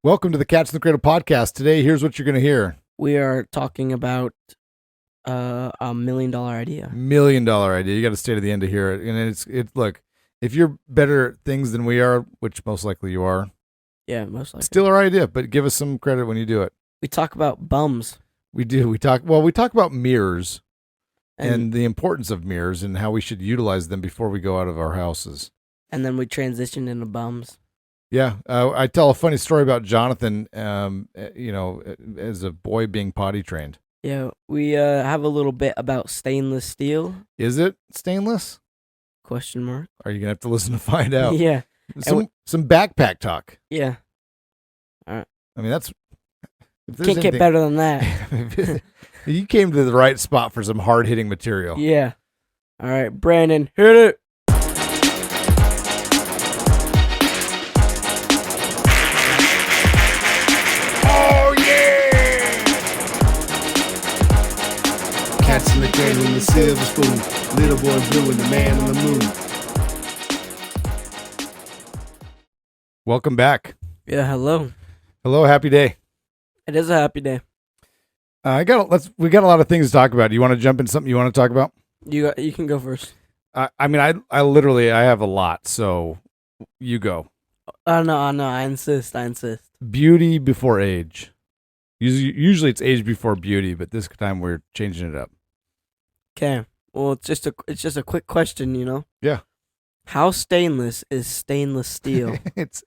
Welcome to the Cats in the Cradle podcast. Today, here's what you're going to hear. We are talking about a $1 million idea. $1 million idea. You got to stay to the end to hear it. And look, if you're better at things than we are, which most likely you are. Yeah, most likely. Still our idea, but give us some credit when you do it. We talk about bums. We do. We talk about mirrors and the importance of mirrors and how we should utilize them before we go out of our houses. And then we transition into bums. Yeah, I tell a funny story about Jonathan, as a boy being potty trained. Yeah, we have a little bit about stainless steel. Is it stainless? Question mark. Are you going to have to listen to find out? Yeah. Some backpack talk. Yeah. All right. I mean, that's... Can't get better than that. You came to the right spot for some hard-hitting material. Yeah. All right, Brandon, hit it. Cats in the cradle and the silver spoon. Little boy blue and the man on the moon. Welcome back. Yeah, hello. Hello, happy day. It is a happy day. We got a lot of things to talk about. Do you want to jump in something you want to talk about? You can go first. I literally have a lot, so you go. Oh no, I insist. Beauty before age. Usually it's age before beauty, but this time we're changing it up. Okay. Well, it's just a quick question, you know. Yeah. How stainless is stainless steel? It's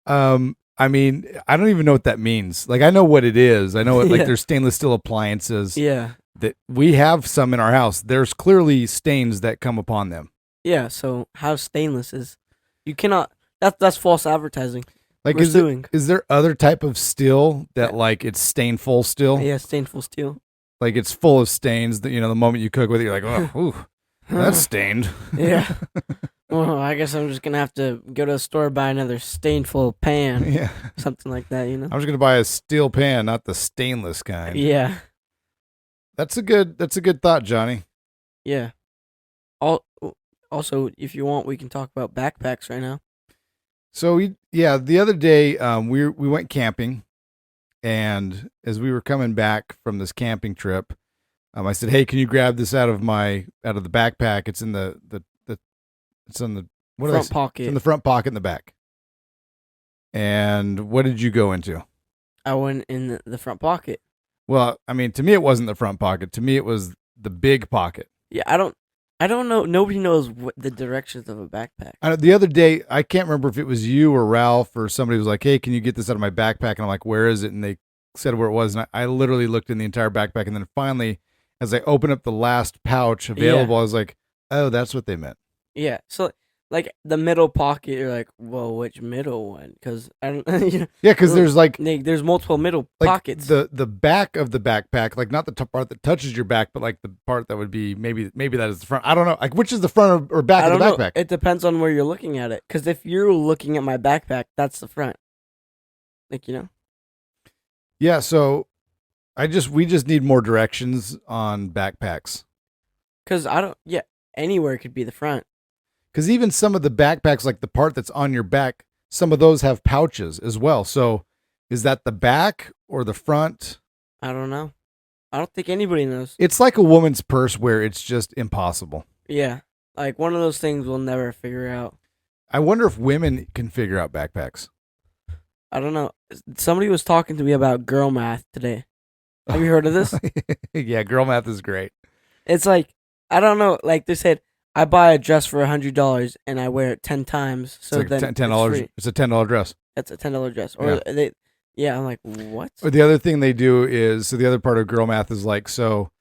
I mean, I don't even know what that means. Like, I know what it is. I know it, like, there's stainless steel appliances. Yeah. That we have some in our house. There's clearly stains that come upon them. Yeah, so how stainless is... You cannot... That's false advertising. Like, is there other type of steel that, like, it's stainful still? Yeah, stainful steel. Like, it's full of stains that, the moment you cook with it, you're like, oh, ooh, that's stained. Yeah. Well, I guess I'm just going to have to go to the store and buy another stainful pan. Yeah. Something like that, I'm just going to buy a steel pan, not the stainless kind. Yeah. That's a good thought, Johnny. Yeah. Also, if you want, we can talk about backpacks right now. So, the other day, we went camping, and as we were coming back from this camping trip, I said, "Hey, can you grab this out of the backpack? It's in it's in the front pocket. It's in the front pocket in the back." And what did you go into? I went in the front pocket. Well, I mean, to me, it wasn't the front pocket. To me, it was the big pocket. Yeah, I don't know. Nobody knows what the directions of a backpack. The other day, I can't remember if it was you or Ralph or somebody was like, "Hey, can you get this out of my backpack?" And I'm like, "Where is it?" And they said where it was. And I literally looked in the entire backpack. And then finally, as I opened up the last pouch available, I was like, "Oh, that's what they meant." Yeah. So, like, the middle pocket, you're like, well, which middle one? Because I don't. Yeah, because there's there's multiple middle pockets. The back of the backpack, like not the part that touches your back, but like the part that would be maybe that is the front. I don't know, like which is the front or back of the backpack. It depends on where you're looking at it. Because if you're looking at my backpack, that's the front. Like, Yeah. So, we just need more directions on backpacks. Because anywhere could be the front. Because even some of the backpacks, like the part that's on your back, some of those have pouches as well. So is that the back or the front? I don't know. I don't think anybody knows. It's like a woman's purse where it's just impossible. Yeah. Like one of those things we'll never figure out. I wonder if women can figure out backpacks. I don't know. Somebody was talking to me about girl math today. Have you heard of this? Yeah, girl math is great. It's like, I don't know. Like they said, I buy a dress for $100 and I wear it 10 times. So it's like then $10. It's a $10 dress. That's a $10 dress. Or I'm like, what? Or the other thing they do is, so the other part of girl math is like, so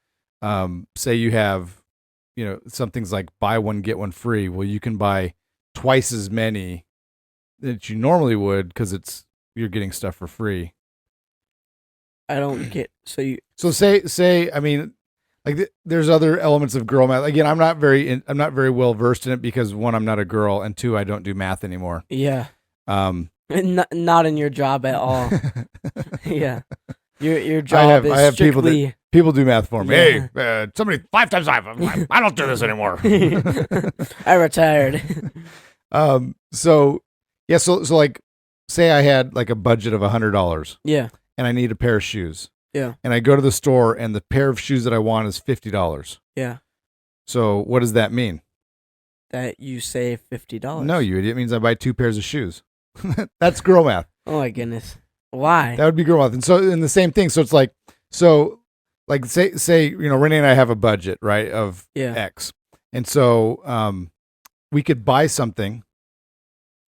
say you have, some things like buy one, get one free. Well, you can buy twice as many that you normally would because you're getting stuff for free. I don't get, So say, I mean, like there's other elements of girl math. Again, I'm not very well versed in it because one, I'm not a girl, and two, I don't do math anymore. Yeah. Not in your job at all. Yeah. Your job I have strictly... people do math for me. Yeah. Hey, somebody 5 times 5. I don't do this anymore. I retired. So Yeah, so like, say I had like a budget of $100 Yeah. and I need a pair of shoes. Yeah. And I go to the store and the pair of shoes that I want is $50. Yeah. So what does that mean? That you save $50. No, you idiot. It means I buy 2 pairs of shoes. That's girl math. Oh my goodness. Why? That would be girl math. And so, in the same thing. So it's like, say, Renee and I have a budget, right, of Yeah. X. And so, we could buy something.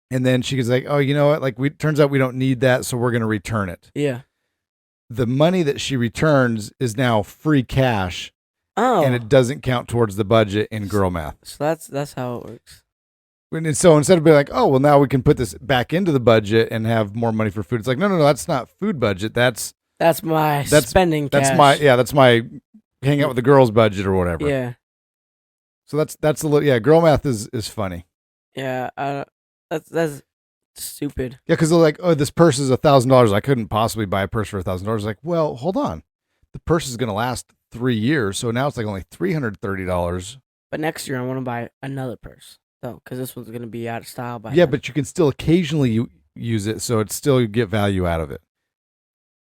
And then she goes like, oh, you know what? Like, turns out we don't need that. So we're going to return it. Yeah. The money that she returns is now free cash. Oh. And it doesn't count towards the budget in girl math. So that's how it works. And so instead of being like, oh, well, now we can put this back into the budget and have more money for food. It's like, no, that's not food budget. That's my spending cash. That's my hang out with the girls budget or whatever. Yeah. So that's a little, girl math is funny. Yeah. That's stupid. Yeah. Cause they're like, oh, this purse is $1,000. I couldn't possibly buy a purse for $1,000. Like, well, hold on. The purse is going to last 3 years. So now it's like only $330. But next year I want to buy another purse. So, because this one's going to be out of style by Yeah. then. But you can still occasionally use it. So it's still, you get value out of it.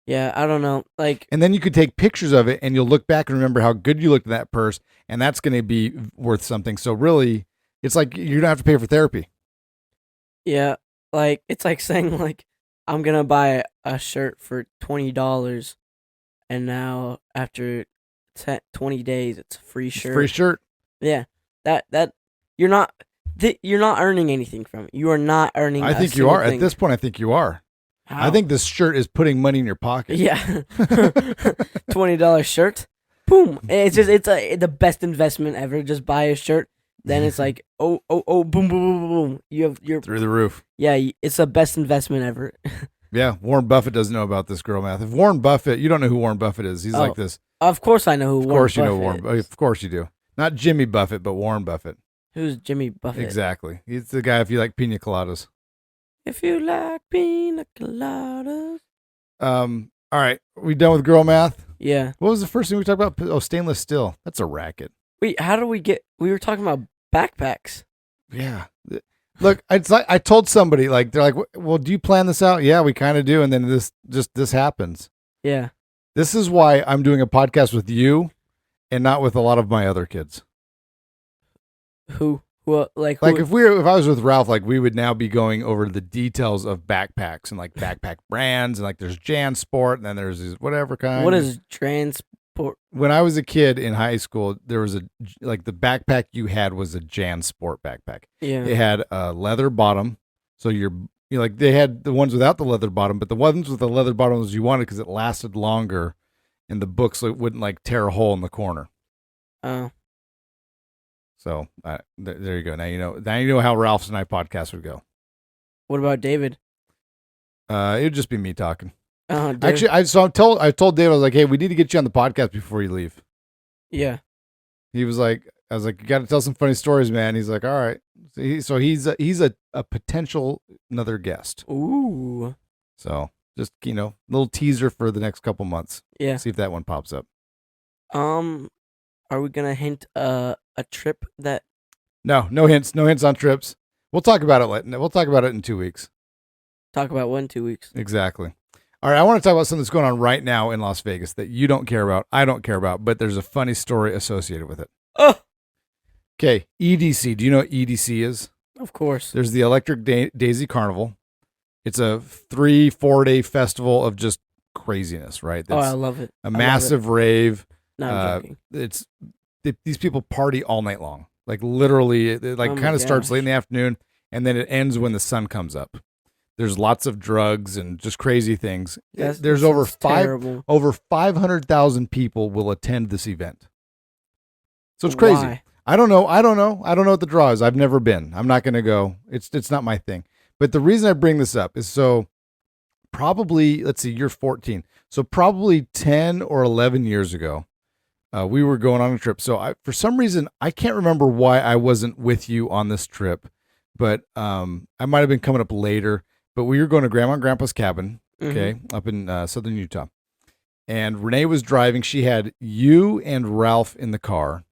Yeah, I don't know. Like, and then you could take pictures of it and you'll look back and remember how good you looked in that purse. And that's going to be worth something. So really, it's like you don't have to pay for therapy. yeah, like, it's like saying, like, I'm going to buy a shirt for $20. And now, after 20 days, it's a free shirt. It's a free shirt. Yeah, that you're not earning anything from it. You are not earning. I think you are at this point. I think you are. How? I think this shirt is putting money in your pocket. Yeah, $20 shirt. Boom! It's the best investment ever. Just buy a shirt. Then it's like boom, boom, boom, boom, boom. You're through the roof. Yeah, it's the best investment ever. Yeah, Warren Buffett doesn't know about this girl math. If Warren Buffett, you don't know who Warren Buffett is. He's like this. Of course I know who. Of course Warren you know Buffett Warren. is. Of course you do. Not Jimmy Buffett, but Warren Buffett. Who's Jimmy Buffett? Exactly. He's the guy if you like pina coladas. If you like pina coladas. All right. We done with girl math? Yeah. What was the first thing we talked about? Oh, stainless steel. That's a racket. Wait, how do we get? We were talking about backpacks. Yeah. Look, it's like I told somebody, like they're like, "Well, do you plan this out?" Yeah, we kind of do, and then this happens. Yeah. This is why I'm doing a podcast with you, and not with a lot of my other kids. Who? Like if I was with Ralph, like we would now be going over the details of backpacks and like backpack brands, and like there's JanSport, and then there's these whatever kind. What is transport? When I was a kid in high school, there was the backpack you had was a JanSport backpack. Yeah. It had a leather bottom, so they had the ones without the leather bottom, but the ones with the leather bottom was you wanted because it lasted longer, and the books wouldn't like tear a hole in the corner. Oh. So there you go. Now you know how Ralph's and I podcast would go. What about David? It would just be me talking. David. Actually, I told David, I was like, hey, we need to get you on the podcast before you leave. Yeah. He was like, I was like, you got to tell some funny stories, man. He's like, all right. So he's a potential another guest. Ooh. So just little teaser for the next couple months. Yeah. See if that one pops up. Are we gonna hint a trip that? No hints on trips. We'll talk about it later. We'll talk about it in 2 weeks. Talk about 2 weeks. Exactly. All right, I want to talk about something that's going on right now in Las Vegas that you don't care about, I don't care about, but there's a funny story associated with it. Oh. Okay, EDC. Do you know what EDC is? Of course. There's the Electric Daisy Carnival. It's a 3-4 day festival of just craziness, right? I love it. A massive rave. No, I'm joking. These people party all night long. Like literally, it kind of starts late in the afternoon, and then it ends when the sun comes up. There's lots of drugs and just crazy things. There's over 500,000 people will attend this event. So it's crazy. Why? I don't know what the draw is. I've never been. I'm not going to go. It's not my thing. But the reason I bring this up is so probably, let's see, you're 14. So probably 10 or 11 years ago, we were going on a trip. So for some reason, I can't remember why I wasn't with you on this trip, but I might have been coming up later. But we were going to Grandma and Grandpa's cabin, okay, up in southern Utah. And Renee was driving. She had you and Ralph in the car.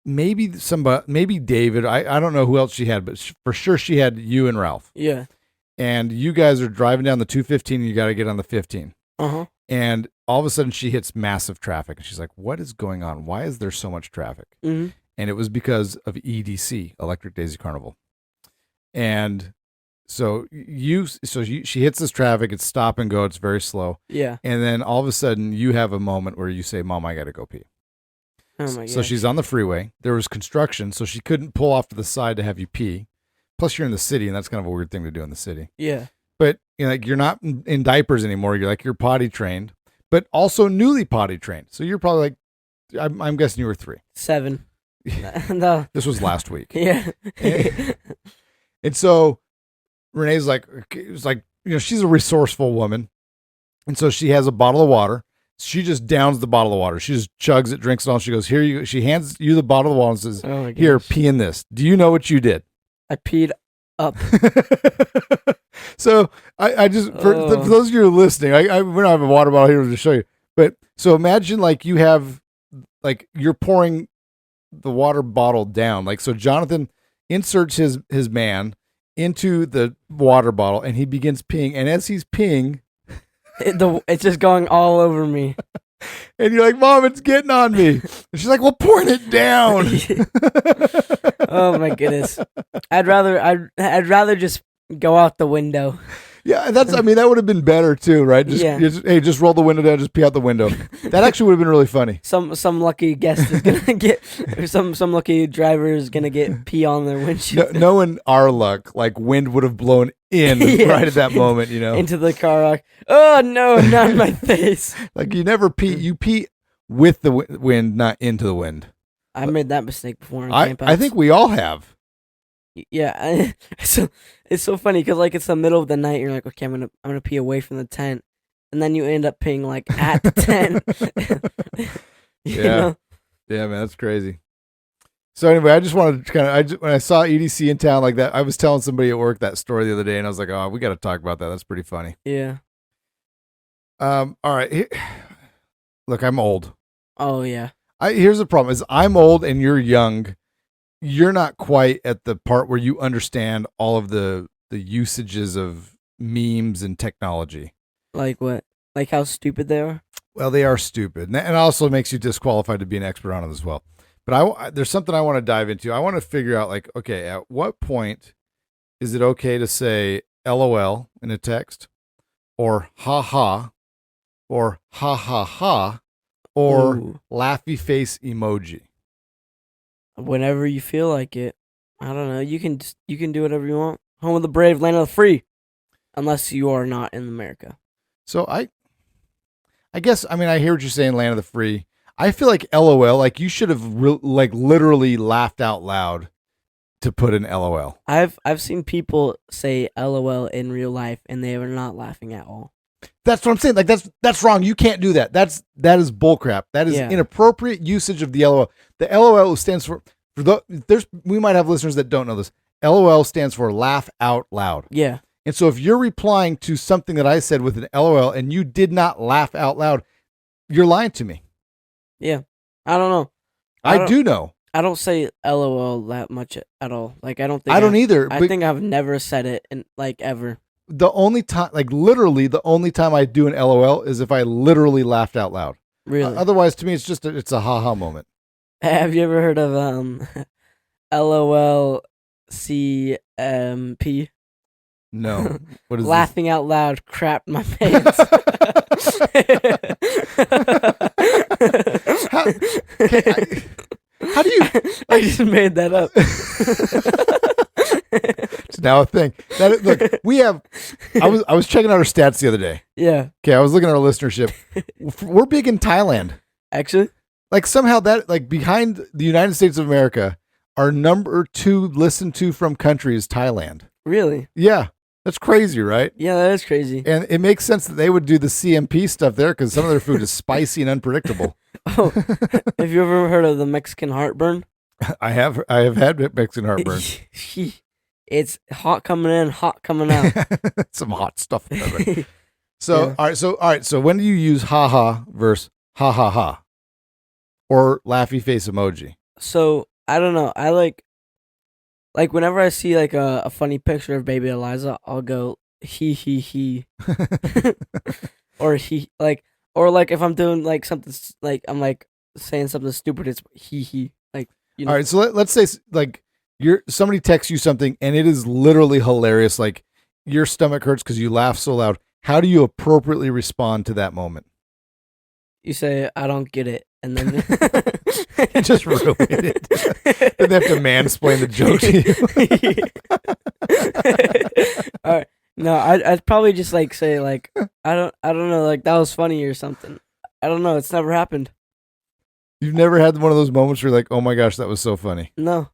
Maybe David. I don't know who else she had, but for sure she had you and Ralph. Yeah. and you guys are driving down the 215 and you got to get on the 15. Uh-huh. And all of a sudden she hits massive traffic and she's like, what is going on? Why is there so much traffic? Mm-hmm. And it was because of EDC, Electric Daisy Carnival. And so she hits this traffic, it's stop and go, it's very slow. Yeah. And then all of a sudden you have a moment where you say, Mom, I got to go pee. Oh my god. So she's on the freeway. There was construction, so she couldn't pull off to the side to have you pee. Plus you're in the city, and that's kind of a weird thing to do in the city. Yeah. But like you're not in diapers anymore. You're potty trained, but also newly potty trained. So you're probably like, I'm guessing you were 3. 7. No. This was last week. Yeah. And so Renee's like, it was like, she's a resourceful woman. And so she has a bottle of water. She just downs the bottle of water. She just chugs it, drinks it all. She goes, here you go. She hands you the bottle of water and says, Oh my gosh. here, pee in this. Do you know what you did? I peed up. So I just, for those of you who are listening, we don't have a water bottle here to show you. But so imagine like you have, like you're pouring the water bottle down. Like, so Jonathan inserts his man into the water bottle and he begins peeing. And as he's peeing, It's just going all over me. And you're like, Mom, it's getting on me. And she's like, well, pouring it down. Oh my goodness. I'd rather just go out the window. Yeah, that would have been better too, right? Just roll the window down, just pee out the window. That actually would have been really funny. Some lucky guest is gonna get, or some lucky driver is gonna get pee on their windshield. Knowing our luck, like wind would have blown in right at that moment, into the car. Like, oh no, not in my face. Like you never pee, you pee with the wind, not into the wind. I made that mistake before. I think we all have. Yeah, so it's so funny because like it's the middle of the night. You're like, okay, I'm gonna pee away from the tent, and then you end up peeing like at the tent. Yeah, man, that's crazy. So anyway, I just wanted to kind of when I saw EDC in town like that, I was telling somebody at work that story the other day, and I was like, oh, we got to talk about that. That's pretty funny. Yeah. All right. Look, I'm old. Oh yeah. Here's the problem: is I'm old and you're young. You're not quite at the part where you understand all of the usages of memes and technology. Like what? Like how stupid they are? Well, they are stupid. And it also makes you disqualified to be an expert on it as well. But there's something I want to dive into. I want to figure out, like, okay, at what point is it okay to say LOL in a text or haha or ha ha ha or laughy face emoji? Whenever you feel like it. I don't know. You can do whatever you want. Home of the brave, land of the free. Unless you are not in America. So I guess, I hear what you're saying, land of the free. I feel like LOL, like you should have literally laughed out loud to put an LOL. I've seen people say LOL in real life and they are not laughing at all. That's what I'm saying. Like that's wrong. You can't do that. That is bullcrap. That is inappropriate usage of the LOL. The LOL stands for we might have listeners that don't know this. LOL stands for laugh out loud. Yeah. And so if you're replying to something that I said with an LOL and you did not laugh out loud, you're lying to me. Yeah. I don't know. I do know. I don't say LOL that much at all. Like I don't either. I think I've never said it in like ever. The only time, like literally the only time I do an LOL is if I literally laughed out loud. Really? Otherwise, to me, it's just it's a haha moment. Have you ever heard of LOL CMP? No. What is laughing out loud crapped my pants. How do you? I just made that up. It's now a thing. Look, we have. I was checking out our stats the other day. Yeah. Okay, I was looking at our listenership. We're big in Thailand. Actually, like somehow that behind the United States of America, our number 2 listened to from country is Thailand. Really? Yeah, that's crazy, right? Yeah, that is crazy. And it makes sense that they would do the CMP stuff there because some of their food is spicy and unpredictable. Oh, have you ever heard of the Mexican heartburn? I have had Mexican heartburn. It's hot coming in, hot coming out. Some hot stuff. So, yeah. All right. So when do you use haha versus ha ha ha or laughy face emoji? So I don't know. I like whenever I see like a funny picture of baby Eliza, I'll go he, or he or like if I'm doing like something like I'm like saying something stupid, it's he, like you know. All right, so let's say like somebody texts you something and it is literally hilarious. Like your stomach hurts because you laugh so loud. How do you appropriately respond to that moment? You say I don't get it, and then You just ruined it. Then they have to mansplain the joke to you. All right. No, I'd probably just like say like I don't know, like that was funny or something. I don't know. It's never happened. You've never had one of those moments where you're like, oh my gosh, that was so funny. No.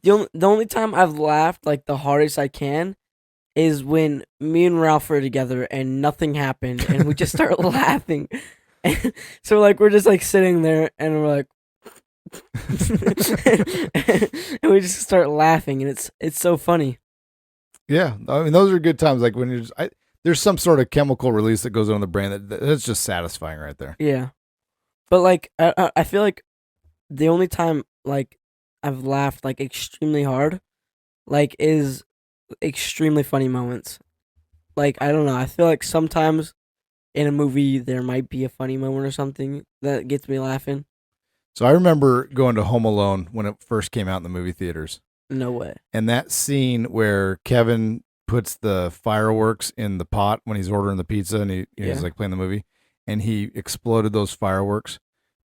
The only time I've laughed like the hardest I can is when me and Ralph were together and nothing happened and we just start laughing. And so like we're just like sitting there and we're like and we just start laughing and it's so funny. Yeah, I mean those are good times. Like when you're just, there's some sort of chemical release that goes on in the brain that's just satisfying right there. Yeah. But like I feel like the only time like I've laughed like extremely hard like is extremely funny moments. Like I don't know, I feel like sometimes in a movie there might be a funny moment or something that gets me laughing. So I remember going to Home Alone when it first came out in the movie theaters. No way. And that scene where Kevin puts the fireworks in the pot when he's ordering the pizza and he's like playing the movie and he exploded those fireworks.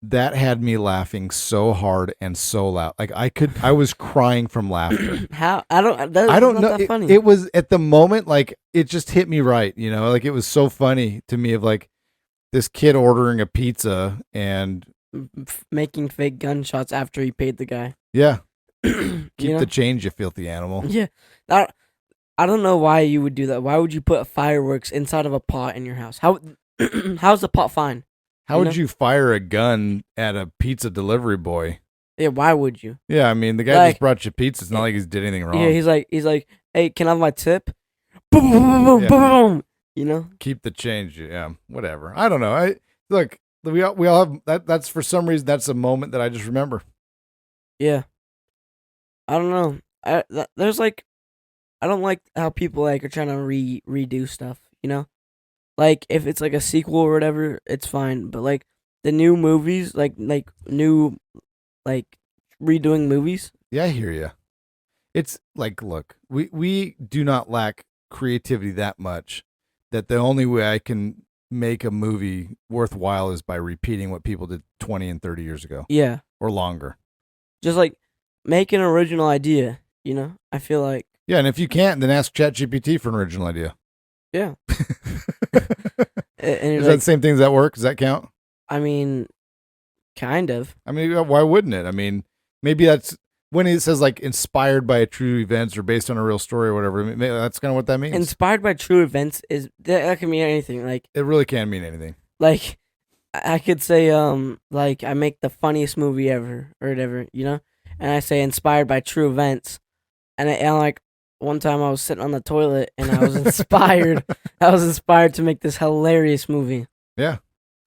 That had me laughing so hard and so loud. Like I was crying from laughter. How? I don't know. That funny. It was at the moment, like it just hit me right. You know, like it was so funny to me of like this kid ordering a pizza and making fake gunshots after he paid the guy. Yeah. Keep the change, you filthy animal. Yeah. I don't know why you would do that. Why would you put fireworks inside of a pot in your house? How's the pot fine? How would you fire a gun at a pizza delivery boy? Yeah, why would you? Yeah, I mean the guy just brought you pizza. It's not like he's did anything wrong. Yeah, he's like, hey, can I have my tip? Boom, boom, boom, boom, boom. You know? Keep the change. Yeah, whatever. I don't know. Look, we all have that. That's for some reason that's a moment that I just remember. Yeah. I don't know. There's like, I don't like how people like are trying to redo stuff. You know, like if it's like a sequel or whatever, it's fine. But like the new movies, like new, like redoing movies. Yeah, I hear you. It's like, look, we do not lack creativity that much that the only way I can make a movie worthwhile is by repeating what people did 20 and 30 years ago. Yeah. Or longer. Just like make an original idea, you know? I feel like. Yeah, and if you can't, then ask ChatGPT for an original idea. Yeah. Is that the same thing? Does that work? Does that count? I mean, kind of. I mean, why wouldn't it? I mean, maybe that's when it says like inspired by true events or based on a real story or whatever. Maybe that's kind of what that means. Inspired by true events is that can mean anything. Like it really can mean anything. Like I could say, like I make the funniest movie ever or whatever, you know, and I say inspired by true events, and like one time I was sitting on the toilet and I was inspired. I was inspired to make this hilarious movie. Yeah,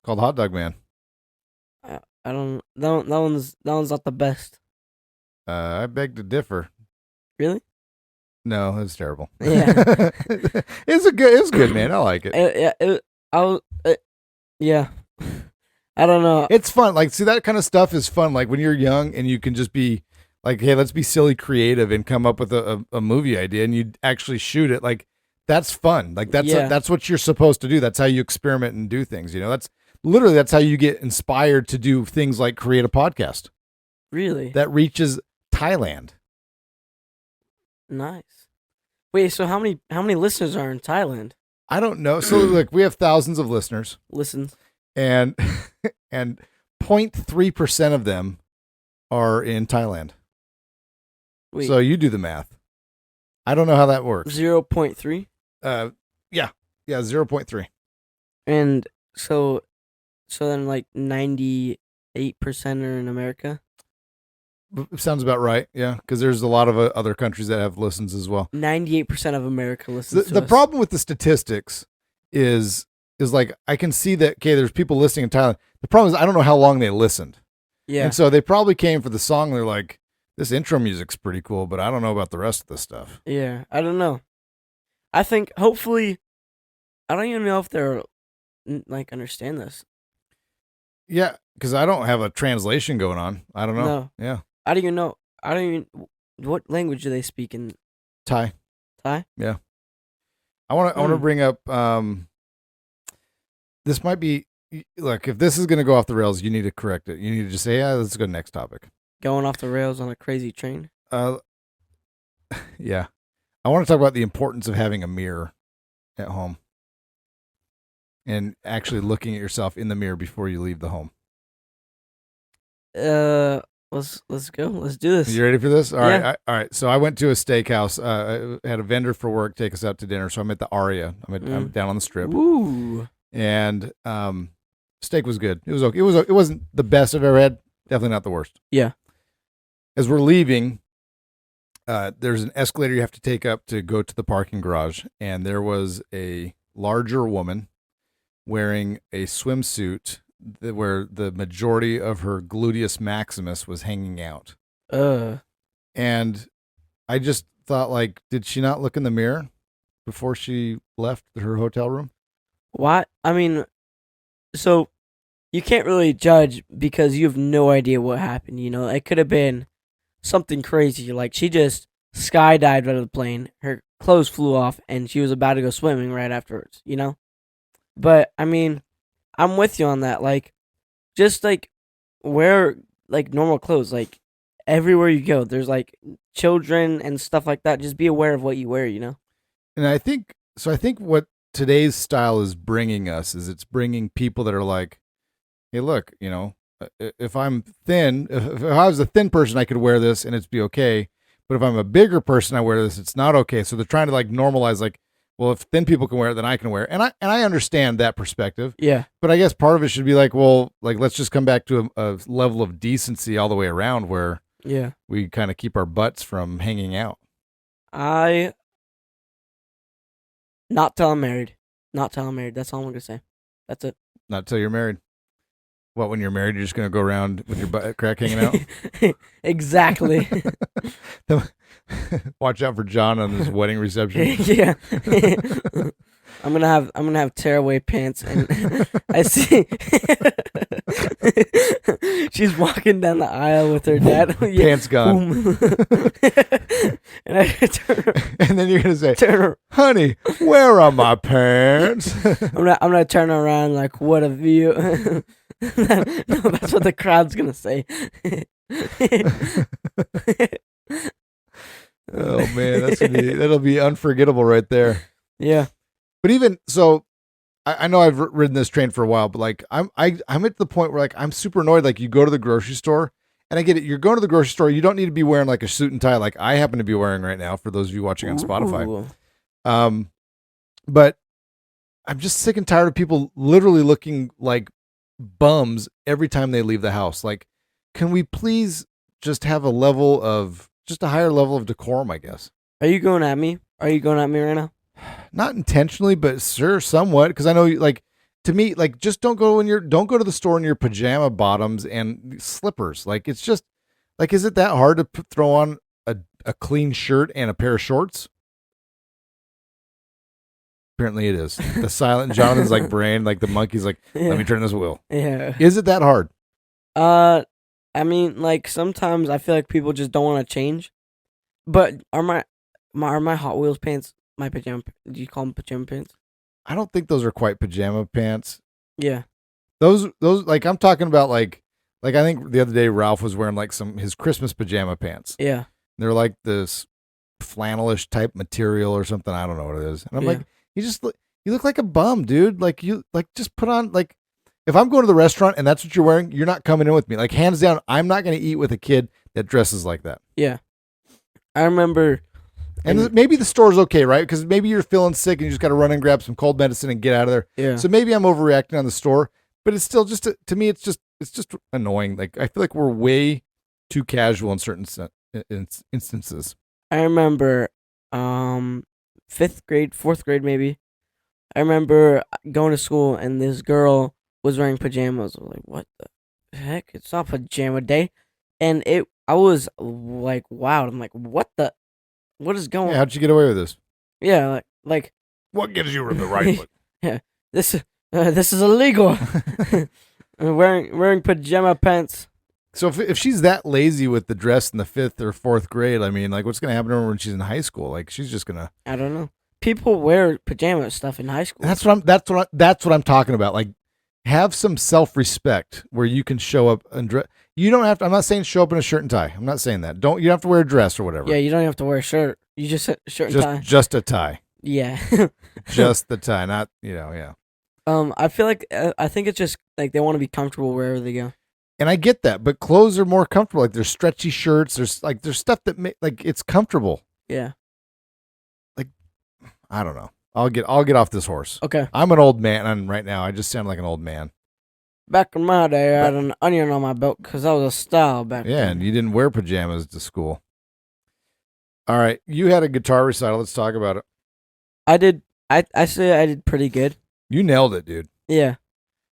called Hot Dog Man. I don't. That one's not the best. I beg to differ. Really? No, it's terrible. Yeah, it's good, man. I like it. Yeah. I don't know. It's fun. Like, see, that kind of stuff is fun. Like when you're young and you can just be like, hey, let's be silly creative and come up with a movie idea and you actually shoot it. Like that's fun. Like that's what you're supposed to do. That's how you experiment and do things. You know, that's how you get inspired to do things like create a podcast. Really? That reaches Thailand. Nice. Wait, so how many listeners are in Thailand? I don't know. So look, we have thousands of listeners. Listens. And 0.3% of them are in Thailand. Wait. So you do the math. I don't know how that works. 0.3? Yeah, 0.3. And so then like 98% are in America? Sounds about right, yeah, because there's a lot of other countries that have listens as well. 98% of America listens to the us. problem with the statistics is like I can see that, okay, there's people listening in Thailand. The problem is I don't know how long they listened. Yeah. And so they probably came for the song. They're like, this intro music's pretty cool, but I don't know about the rest of the stuff. Yeah, I don't know. I think hopefully I don't even know if they're like understand this. Yeah, because I don't have a translation going on. I don't know. No. Yeah, I don't even know. I don't even. What language do they speak in Thai. Thai? I want to Hmm. bring up. This might be. Look, if this is going to go off the rails, you need to correct it. You need to just say, "Yeah, let's go next topic." Going off the rails on a crazy train. Uh, yeah, I want to talk about the importance of having a mirror at home and actually looking at yourself in the mirror before you leave the home. Let's go. Let's do this. You ready for this? All right. Yeah. All right. So I went to a steakhouse. I had a vendor for work take us out to dinner. So I'm at the Aria. I'm down on the strip, Ooh. and steak was good. It was okay. It wasn't the best I've ever had. Definitely not the worst. Yeah. As we're leaving, there's an escalator you have to take up to go to the parking garage, and there was a larger woman wearing a swimsuit where the majority of her gluteus maximus was hanging out. And I just thought, like, did she not look in the mirror before she left her hotel room? What? I mean, so you can't really judge because you have no idea what happened. You know, it could have been something crazy. Like she just skydived out of the plane, her clothes flew off, and she was about to go swimming right afterwards. You know, but I mean, I'm with you on that. Like, just like wear like normal clothes. Like everywhere you go, there's like children and stuff like that. Just be aware of what you wear. You know. And I think what today's style is bringing us is it's bringing people that are like, hey, look, if I'm thin, if I was a thin person, I could wear this and it's be okay. But if I'm a bigger person, I wear this, it's not okay. So they're trying to like normalize, like, well, if thin people can wear it, then I can wear it. And I understand that perspective. Yeah. But I guess part of it should be like, well, like let's just come back to a level of decency all the way around where Yeah. we kind of keep our butts from hanging out. Not till I'm married. Not till I'm married. That's all I'm gonna say. That's it. Not till you're married. What, when you're married, you're just going to go around with your butt crack hanging out? Exactly. Watch out for John on his wedding reception. Yeah. I'm gonna have tearaway pants, and I see she's walking down the aisle with her dad. Pants gone. And I turn her, And then you're gonna say, turn her, honey, where are my pants? I'm gonna turn around like, what a view. No, that's what the crowd's gonna say. Oh man, that'll be unforgettable right there. Yeah. But even so, I know I've ridden this train for a while, but like I'm at the point where like I'm super annoyed. Like you go to the grocery store, and I get it. You're going to the grocery store. You don't need to be wearing like a suit and tie like I happen to be wearing right now. For those of you watching on Spotify, but I'm just sick and tired of people literally looking like bums every time they leave the house. Like, can we please just have a higher level of decorum? I guess. Are you going at me? Are you going at me right now? Not intentionally, but sure, somewhat. Because I know, like, to me, like, just don't go to the store in your pajama bottoms and slippers. Like, it's just, like, is it that hard to throw on a clean shirt and a pair of shorts? Apparently, it is. The silent Jonathan's like brain, like the monkey's like, let me turn this wheel. Yeah. Is it that hard? I mean, like sometimes I feel like people just don't want to change. But are my Hot Wheels pants my pajama? Do you call them pajama pants? I don't think those are quite pajama pants. Yeah. Those like I'm talking about like I think the other day Ralph was wearing like his Christmas pajama pants. Yeah. They're like this flannelish type material or something. I don't know what it is. And I'm like, you look like a bum, dude. Like just put on like, if I'm going to the restaurant and that's what you're wearing, you're not coming in with me. Like hands down, I'm not going to eat with a kid that dresses like that. Yeah. I remember. And maybe the store's okay, right? Because maybe you're feeling sick and you just got to run and grab some cold medicine and get out of there. Yeah. So maybe I'm overreacting on the store, but it's still just to me, it's just annoying. Like I feel like we're way too casual in certain instances. I remember, 5th grade, 4th grade, maybe. I remember going to school and this girl was wearing pajamas. I was like, what the heck? It's not pajama day. And I was like, wow. I'm like, what is going on? How'd you get away with this? Yeah, Like What gives you the right foot? this is illegal. wearing pajama pants. So if she's that lazy with the dress in the 5th or 4th grade, I mean, like, what's gonna happen to her when she's in high school? Like, she's just gonna. I don't know. People wear pajama stuff in high school. That's what I'm talking about. Like, have some self-respect where you can show up and dress. You don't have to. I'm not saying show up in a shirt and tie. I'm not saying that. You don't have to wear a dress or whatever. Yeah, you don't have to wear a shirt. You just shirt and tie. Just a tie. Yeah. Just the tie, not yeah. I feel like I think it's just like they want to be comfortable wherever they go. And I get that, but clothes are more comfortable. Like, there's stretchy shirts. There's stuff that like it's comfortable. Yeah. Like, I don't know. I'll get off this horse. Okay. I'm an old man, and right now I just sound like an old man. Back in my day, I had an onion on my belt because I was a style back Yeah, then. and you didn't wear pajamas to school. All right, you had a guitar recital. Let's talk about it. I did. I say I did pretty good. You nailed it, dude. Yeah.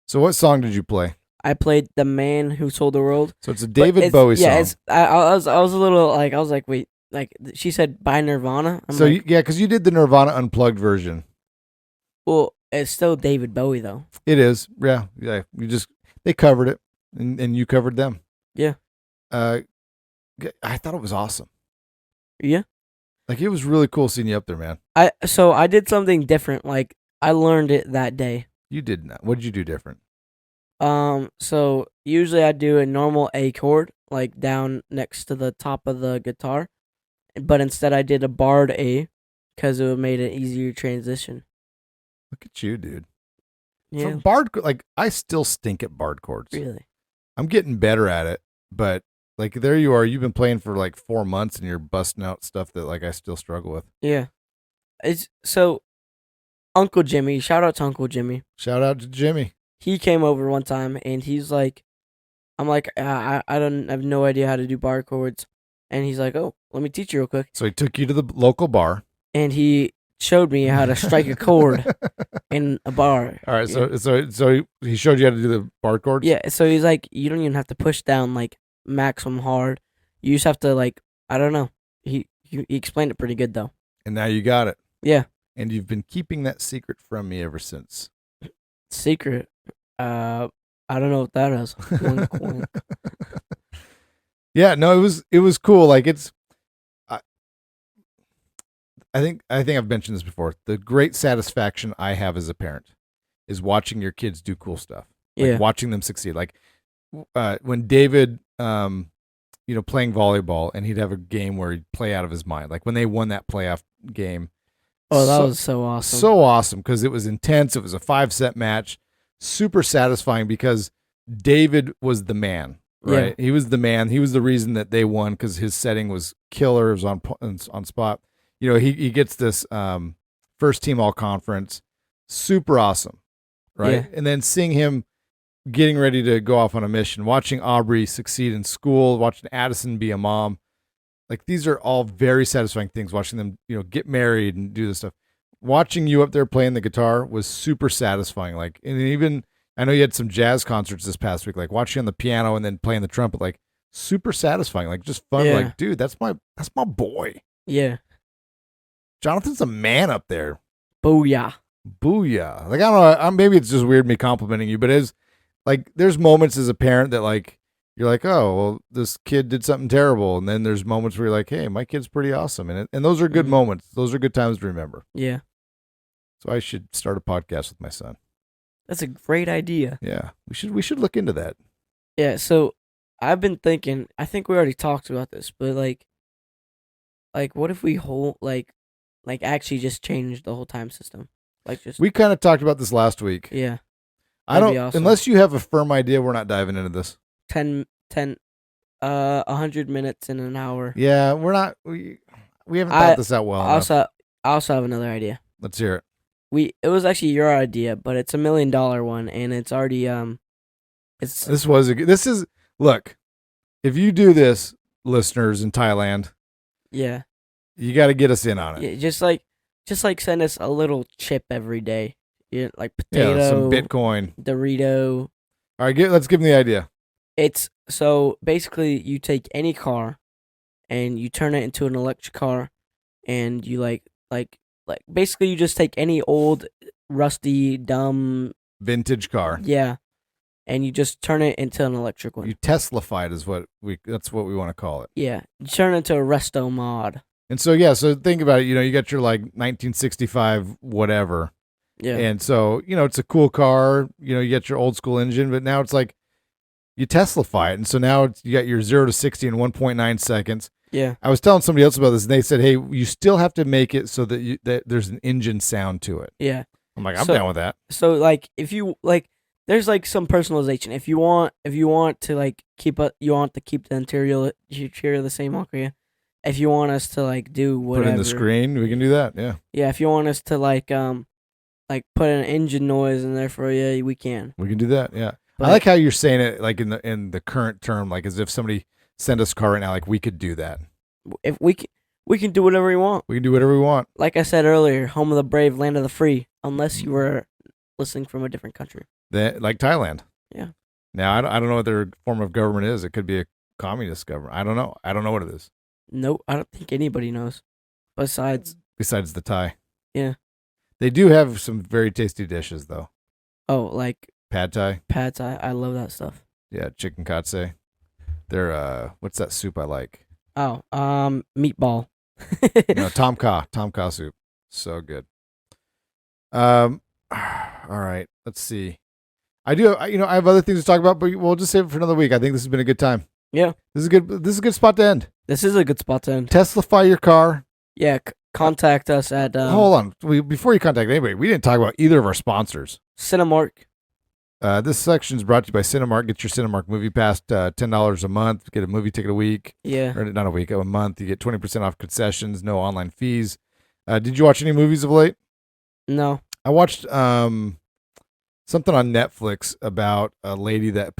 So what song did you play? I played "The Man Who Sold the World." So it's a David Bowie song. Yeah, I was a little like I was like, wait, like she said by Nirvana. I'm So like, because you did the Nirvana unplugged version. well, it's still David Bowie though. It is, yeah. They covered it, and you covered them. Yeah. I thought it was awesome. Yeah. Like, it was really cool seeing you up there, man. I did something different. Like I learned it that day. You did not. What did you do different? So usually I do a normal A chord, like down next to the top of the guitar, but instead I did a barred A, because it made an easier transition. Look at you, dude. Yeah. For barred, like, I still stink at barred chords. Really? I'm getting better at it, but like, there you are. You've been playing for like 4 months, and you're busting out stuff that like I still struggle with. Yeah. It's so Uncle Jimmy, shout out to Uncle Jimmy. Shout out to Jimmy. He came over one time and he's like, I'm like, I have no idea how to do bar chords. And he's like, oh, let me teach you real quick. So he took you to the local bar. And he showed me how to strike a chord in a bar. All right, so he showed you how to do the bar chords? Yeah, so he's like, you don't even have to push down like maximum hard. You just have to like, I don't know. He explained it pretty good though. And now you got it. Yeah. And you've been keeping that secret from me ever since. Secret. I don't know what that is. Wink, wink. Yeah, no, it was cool. Like, I think I've mentioned this before. The great satisfaction I have as a parent is watching your kids do cool stuff. Like, Yeah. watching them succeed. Like, when David, playing volleyball, and he'd have a game where he'd play out of his mind. Like, when they won that playoff game. Oh, that was so awesome. So awesome, because it was intense. It was a 5-set match. Super satisfying because David was the man, right? Yeah. He was the man. He was the reason that they won, because his setting was killer. It was on spot. He gets this first team all conference. Super awesome, right? Yeah. And then seeing him getting ready to go off on a mission, watching Aubrey succeed in school, watching Addison be a mom. Like, these are all very satisfying things. Watching them, get married and do this stuff. Watching you up there playing the guitar was super satisfying. Like, and even I know you had some jazz concerts this past week. Like, watching on the piano and then playing the trumpet, like, super satisfying. Like, just fun. Yeah. Like, dude, that's my boy. Yeah. Jonathan's a man up there. Booyah. Booyah. Like, I don't know. Maybe it's just weird me complimenting you, but it's like, there's moments as a parent that, like, you're like, oh, well, this kid did something terrible. And then there's moments where you're like, hey, my kid's pretty awesome. And those are good moments. Those are good times to remember. Yeah. So I should start a podcast with my son. That's a great idea. Yeah. We should look into that. Yeah, so I've been thinking, I think we already talked about this, but like what if we actually just change the whole time system? Like, just We kind of talked about this last week. yeah. I don't, That'd be awesome. unless you have a firm idea, we're not diving into this. 100 minutes in an hour. Yeah, we're not, we haven't thought this out well enough. I also have another idea. Let's hear it. It was actually your idea, but it's $1 million one, and it's already Look, if you do this, listeners in Thailand, yeah. you got to get us in on it. Yeah, just like send us a little chip every day. Yeah, like potato, Yeah, some Bitcoin. Dorito. All right, let's give them the idea. It's so basically you take any car and you turn it into an electric car, and you like like basically you just take any old, rusty, dumb, Vintage car. yeah, and you just turn it into an electric one. You Teslafied is that's what we want to call it. Yeah, you turn it into a resto mod. And so yeah, so think about it. You got your like 1965 whatever, Yeah, and so it's a cool car. You get your old school engine, but now it's like you Teslafy it, and so now you got your 0 to 60 in 1.9 seconds. yeah. I was telling somebody else about this, and they said, "Hey, you still have to make it so that that there's an engine sound to it." Yeah. I'm like, I'm So- down with that. So like if you like there's like some personalization. If you want to like keep the interior the same, okay. If you want us to like do whatever, Put in the screen, we can do that. Yeah, Yeah, if you want us to like put an engine noise in there for you, we can. we can do that. Yeah, But, I like how you're saying it, like in the current term, like as if somebody sent us a car right now, like we could do that. if we can do whatever we want. We can do whatever we want. Like I said earlier, home of the brave, land of the free, unless you were listening from a different country. Like Thailand. Yeah. Now I don't know what their form of government is. It could be a communist government. I don't know. I don't know what it is. Nope, I don't think anybody knows. Besides Besides the Thai. Yeah. They do have some very tasty dishes though. like Pad Thai. pad thai, I love that stuff. Yeah, chicken katse. They're what's that soup I like? Oh, meatball. Tom Kha soup. So good. All right. Let's see. I have other things to talk about, but we'll just save it for another week. I think this has been a good time. Yeah. This is a good spot to end. This is a good spot to end. Teslafy your car. Yeah, contact us at Hold on. Before you contact anybody, we didn't talk about either of our sponsors. Cinemark. This section is brought to you by Cinemark. Get your Cinemark movie pass, $10 a month. Get a movie ticket a week. Yeah. Or not a week, a month. You get 20% off concessions, no online fees. Did you watch any movies of late? No. I watched something on Netflix about a lady that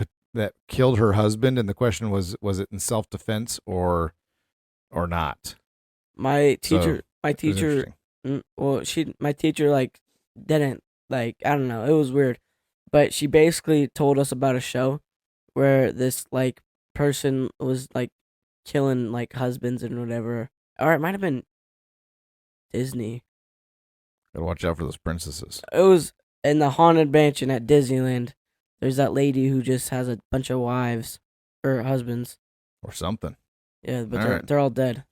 killed her husband, and the question was it in self-defense or not? My teacher It was interesting. my teacher like didn't like, I don't know, it was weird. But she basically told us about a show where this like person was like killing like husbands and whatever. Or it might have been Disney. Gotta watch out for those princesses. It was in the Haunted Mansion at Disneyland. There's that lady who just has a bunch of wives or husbands. Or something. Yeah, but All right. they're all dead.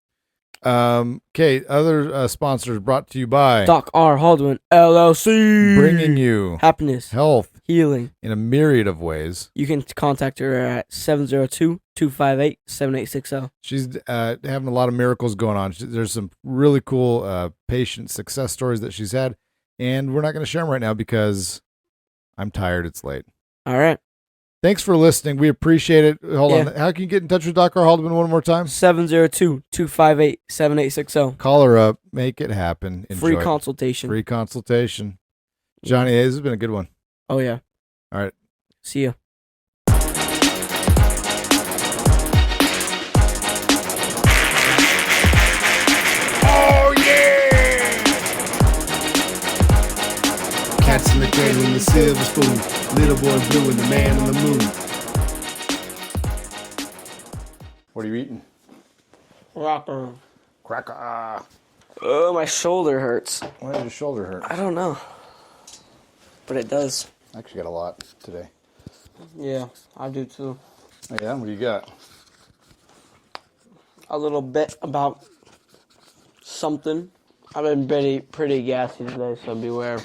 Okay, other sponsors brought to you by Doc R. Haldwin, LLC. bringing you happiness, health healing. in a myriad of ways. You can contact her at 702-258-7860. She's having a lot of miracles going on. There's some really cool patient success stories that she's had, and we're not going to share them right now because I'm tired. It's late. All right. Thanks for listening. We appreciate it. Hold Yeah. on. How can you get in touch with Dr. Haldeman one more time? 702-258-7860. Call her up. Make it happen. Enjoy Free it. consultation. Free consultation. Johnny, this has been a good one. Oh, yeah. All right. See ya. Oh, yeah! Cats in the cradle and the silver spoon. Little boy blue and the man on the moon. What are you eating? Rocker. Cracker. Oh, my shoulder hurts. Why does your shoulder hurt? I don't know. But it does. I actually got a lot today. Yeah, I do too. Oh, yeah? What do you got? A little bit about something. I've been pretty gassy today, so beware.